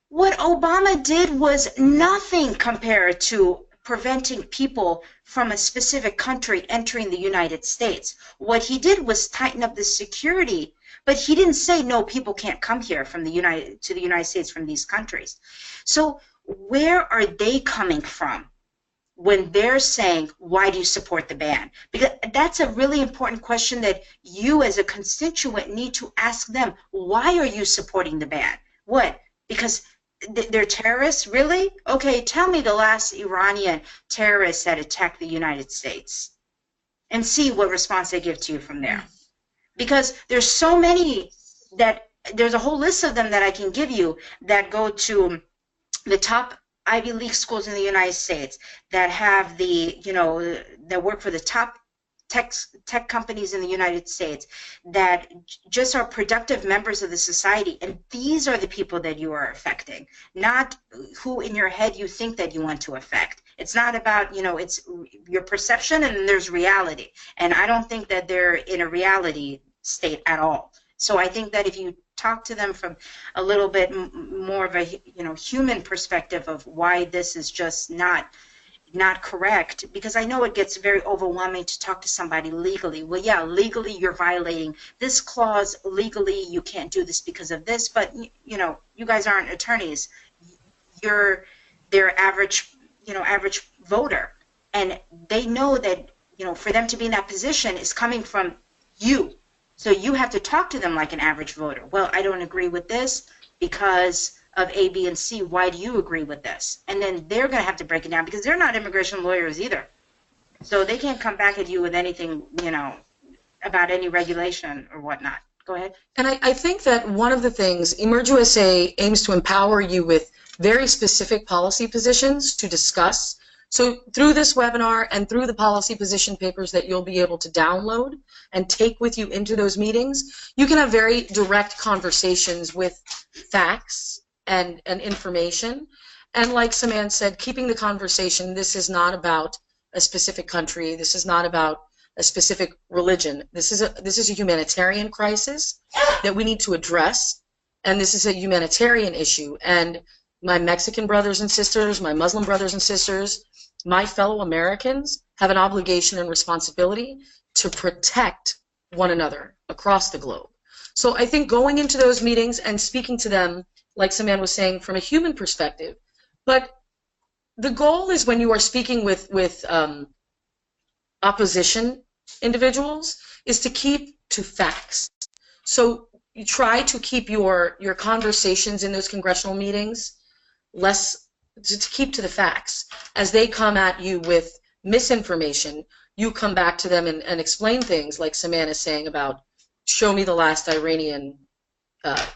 [SPEAKER 2] what Obama did was nothing compared to preventing people from a specific country entering the United States. What he did was tighten up the security, but he didn't say, no, people can't come here from the United States from these countries. So where are they coming from when they're saying, why do you support the ban? Because that's a really important question that you as a constituent need to ask them. Why are you supporting the ban? What? Because they're terrorists? Really? Okay, tell me the last Iranian terrorist that attacked the United States, and see what response they give to you from there. Because there's so many that, there's a whole list of them that I can give you that go to the top Ivy League schools in the United States, that have the, you know, that work for the top tech companies in the United States, that just are productive members of the society. And these are the people that you are affecting, not who in your head you think that you want to affect. It's not about, you know, it's your perception, and then there's reality. And I don't think that they're in a reality state at all. So I think that if you talk to them from a little bit more of a, you know, human perspective of why this is just not correct, because I know it gets very overwhelming to talk to somebody legally. Well, yeah, legally you're violating this clause, legally you can't do this because of this, but, you know, you guys aren't attorneys. You're their average, you know, average voter, and they know that, you know, for them to be in that position is coming from you. So you have to talk to them like an average voter. Well, I don't agree with this because of A, B, and C. Why do you agree with this? And then they're going to have to break it down, because they're not immigration lawyers either. So they can't come back at you with anything, you know, about any regulation or whatnot. Go ahead.
[SPEAKER 1] And I think that one of the things, Emerge USA aims to empower you with very specific policy positions to discuss. So through this webinar and through the policy position papers that you'll be able to download and take with you into those meetings, you can have very direct conversations with facts and information. And like Saman said, keeping the conversation, this is not about a specific country. This is not about a specific religion. This is a humanitarian crisis that we need to address, and this is a humanitarian issue. And my Mexican brothers and sisters, my Muslim brothers and sisters, my fellow Americans have an obligation and responsibility to protect one another across the globe. So I think going into those meetings and speaking to them, like Saman was saying, from a human perspective, but the goal is when you are speaking with opposition individuals is to keep to facts. So you try to keep your conversations in those congressional meetings less, to keep to the facts. As they come at you with misinformation, you come back to them and explain things like Saman is saying about show me the last Iranian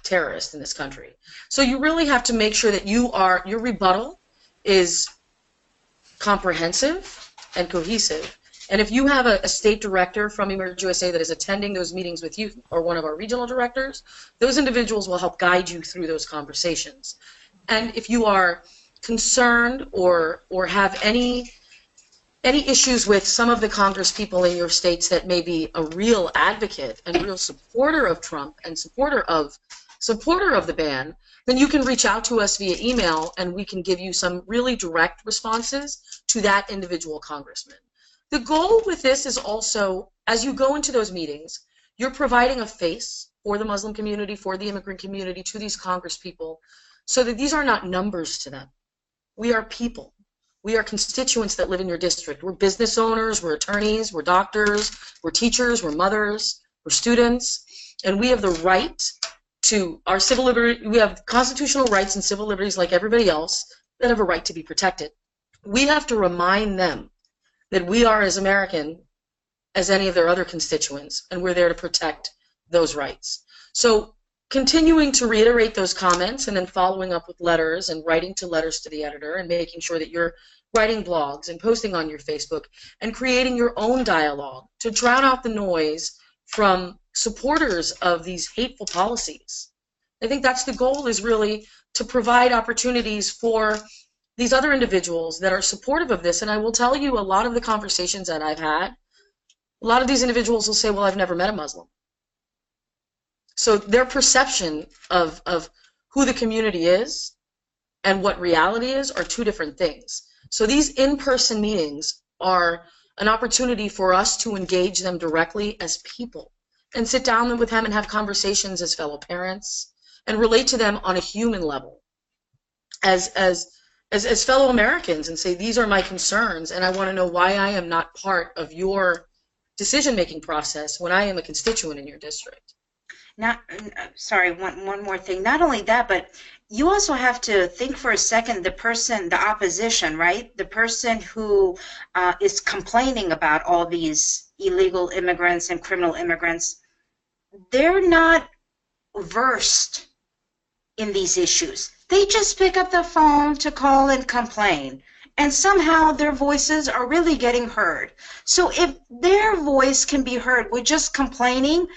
[SPEAKER 1] terrorist in this country. So you really have to make sure that your rebuttal is comprehensive and cohesive. And if you have a state director from Emerge USA that is attending those meetings with you, or one of our regional directors, those individuals will help guide you through those conversations. And if you are concerned or have any issues with some of the Congress people in your states that may be a real advocate and real supporter of Trump and supporter of the ban, then you can reach out to us via email and we can give you some really direct responses to that individual congressman. The goal with this is also, as you go into those meetings, you're providing a face for the Muslim community, for the immigrant community, to these Congress people, so that these are not numbers to them. We are people. We are constituents that live in your district. We're business owners, we're attorneys, we're doctors, we're teachers, we're mothers, we're students, and we have the right to our civil liberty. We have constitutional rights and civil liberties like everybody else that have a right to be protected. We have to remind them that we are as American as any of their other constituents, and we're there to protect those rights. So continuing to reiterate those comments and then following up with letters and writing to letters to the editor and making sure that you're writing blogs and posting on your Facebook and creating your own dialogue to drown out the noise from supporters of these hateful policies. I think that's the goal, is really to provide opportunities for these other individuals that are supportive of this. And I will tell you, a lot of the conversations that I've had, a lot of these individuals will say, well, I've never met a Muslim. So their perception of who the community is and what reality is are two different things. So these in-person meetings are an opportunity for us to engage them directly as people and sit down with them and have conversations as fellow parents and relate to them on a human level as fellow Americans and say, these are my concerns and I want to know why I am not part of your decision-making process when I am a constituent in your district.
[SPEAKER 2] Sorry, one more thing. Not only that, but you also have to think for a second, the opposition, right? The person who is complaining about all these illegal immigrants and criminal immigrants, they're not versed in these issues. They just pick up the phone to call and complain. And somehow their voices are really getting heard. So if their voice can be heard with just complaining,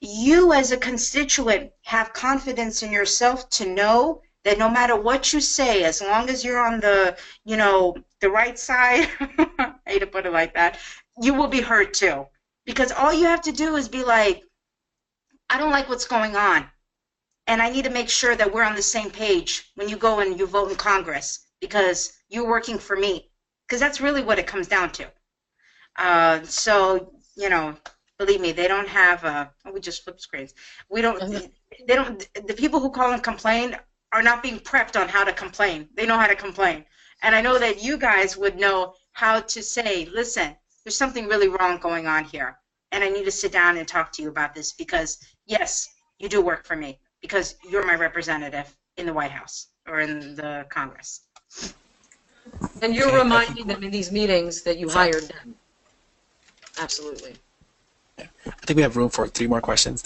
[SPEAKER 2] you as a constituent have confidence in yourself to know that no matter what you say, as long as you're on the, the right side, I hate to put it like that, you will be heard too. Because all you have to do is be like, I don't like what's going on. And I need to make sure that we're on the same page when you go and you vote in Congress, because you're working for me. Because that's really what it comes down to. So, believe me, they don't have we just flip screens. The people who call and complain are not being prepped on how to complain. They know how to complain. And I know that you guys would know how to say, listen, there's something really wrong going on here. And I need to sit down and talk to you about this because, yes, you do work for me because you're my representative in the White House or in the Congress.
[SPEAKER 1] And you're reminding them in these meetings that you hired them. Absolutely.
[SPEAKER 3] I think we have room for three quick questions.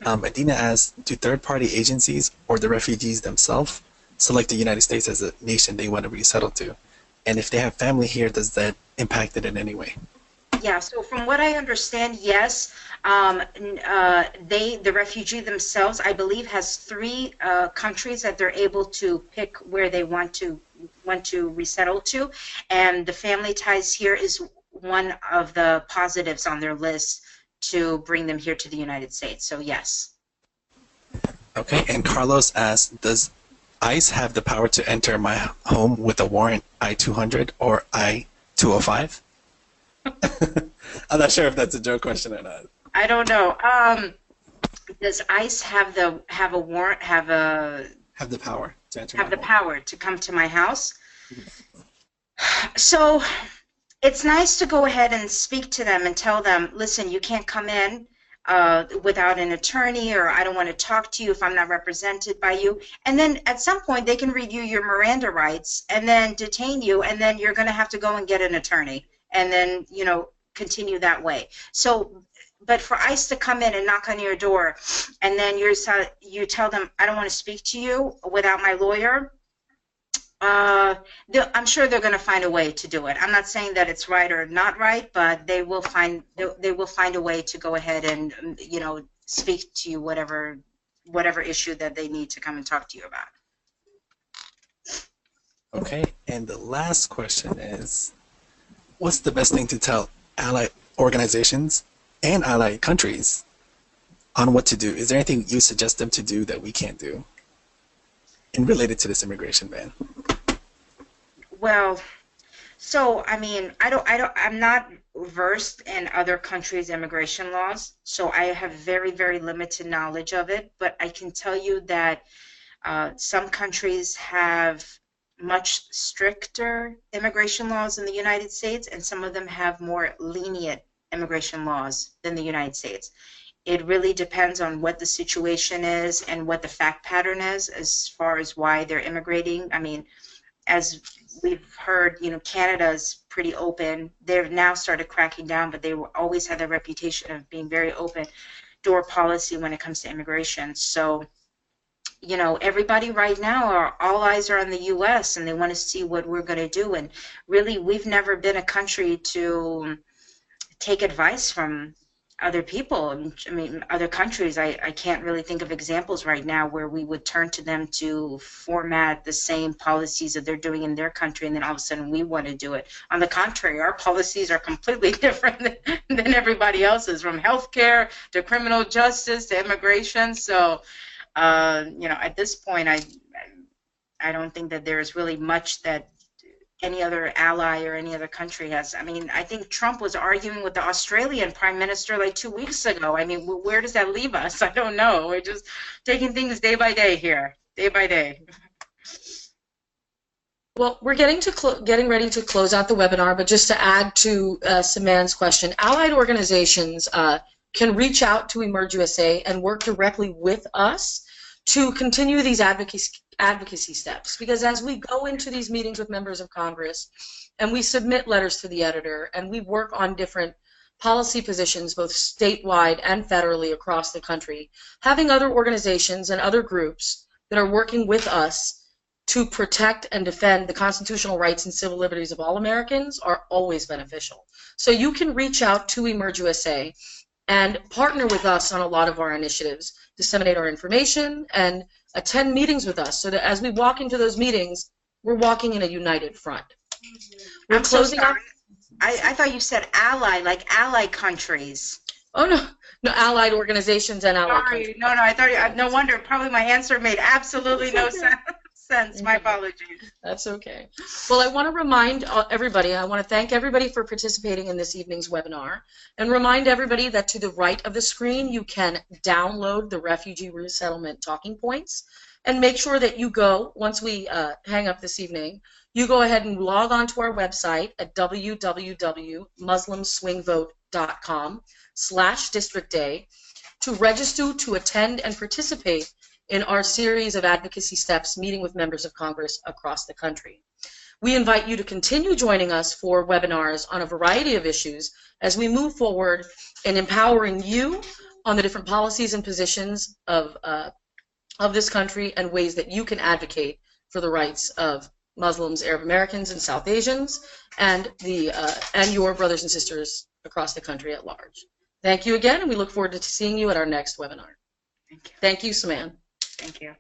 [SPEAKER 3] Adina asks, do third-party agencies or the refugees themselves select the United States as a nation they want to resettle to? And if they have family here, does that impact it in any way?
[SPEAKER 2] Yeah, so from what I understand, yes, the refugee themselves, I believe, has three countries that they're able to pick where they want to resettle to, and the family ties here is one of the positives on their list to bring them here to the United States. So yes.
[SPEAKER 3] Okay, and Carlos asks, does ICE have the power to enter my home with a warrant I-200 or I-205? I'm not sure if that's a joke question or not.
[SPEAKER 2] I don't know. Does ICE have a warrant
[SPEAKER 3] have the power to enter
[SPEAKER 2] have
[SPEAKER 3] my
[SPEAKER 2] the
[SPEAKER 3] home?
[SPEAKER 2] power to come to my house? So it's nice to go ahead and speak to them and tell them, listen, you can't come in without an attorney, or I don't want to talk to you if I'm not represented by you. And then at some point they can review your Miranda rights and then detain you, and then you're going to have to go and get an attorney and then, continue that way. So, but for ICE to come in and knock on your door and then you tell them, I don't want to speak to you without my lawyer, I'm sure they're going to find a way to do it. I'm not saying that it's right or not right, but they will find a way to go ahead and speak to you whatever issue that they need to come and talk to you about.
[SPEAKER 3] Okay, and the last question is, what's the best thing to tell allied organizations and allied countries on what to do? Is there anything you suggest them to do that we can't do and related to this immigration ban?
[SPEAKER 2] Well, so I mean, I'm not versed in other countries' immigration laws, so I have very, very limited knowledge of it. But I can tell you that some countries have much stricter immigration laws than the United States, and some of them have more lenient immigration laws than the United States. It really depends on what the situation is and what the fact pattern is as far as why they're immigrating. I mean, as we've heard, Canada's pretty open. They've now started cracking down, but they always had the reputation of being very open door policy when it comes to immigration. So, everybody right now, all eyes are on the U.S. and they want to see what we're going to do. And really, we've never been a country to take advice from other people. I mean, other countries, I can't really think of examples right now where we would turn to them to format the same policies that they're doing in their country, and then all of a sudden we want to do it. On the contrary, our policies are completely different than everybody else's, from healthcare to criminal justice to immigration. So, at this point, I don't think that there's really much that any other ally or any other country has. I mean, I think Trump was arguing with the Australian Prime Minister like 2 weeks ago. I mean, where does that leave us? I don't know. We're just taking things day by day here, day by day.
[SPEAKER 1] Well, we're getting ready to close out the webinar, but just to add to Saman's question, allied organizations can reach out to Emerge USA and work directly with us to continue these advocacy steps, because as we go into these meetings with members of Congress and we submit letters to the editor and we work on different policy positions both statewide and federally across the country, having other organizations and other groups that are working with us to protect and defend the constitutional rights and civil liberties of all Americans are always beneficial. So you can reach out to Emerge USA and partner with us on a lot of our initiatives, disseminate our information, and attend meetings with us so that as we walk into those meetings, we're walking in a united front. We're
[SPEAKER 2] I'm
[SPEAKER 1] closing
[SPEAKER 2] so
[SPEAKER 1] up.
[SPEAKER 2] sorry. I thought you said ally, like allied countries.
[SPEAKER 1] Oh, no, allied organizations and allied
[SPEAKER 2] Sorry,
[SPEAKER 1] countries.
[SPEAKER 2] no, I thought, no wonder, probably my answer made absolutely no sense. My apologies.
[SPEAKER 1] That's okay. Well, I want to remind everybody, I want to thank everybody for participating in this evening's webinar, and remind everybody that to the right of the screen you can download the Refugee Resettlement Talking Points, and make sure that you go, once we hang up this evening, you go ahead and log on to our website at www.muslimswingvote.com/District Day to register to attend and participate in our series of advocacy steps meeting with members of Congress across the country. We invite you to continue joining us for webinars on a variety of issues as we move forward in empowering you on the different policies and positions of this country and ways that you can advocate for the rights of Muslims, Arab Americans, and South Asians, and your brothers and sisters across the country at large. Thank you again, and we look forward to seeing you at our next webinar.
[SPEAKER 2] Thank you.
[SPEAKER 1] Thank you, Saman.
[SPEAKER 2] Thank you.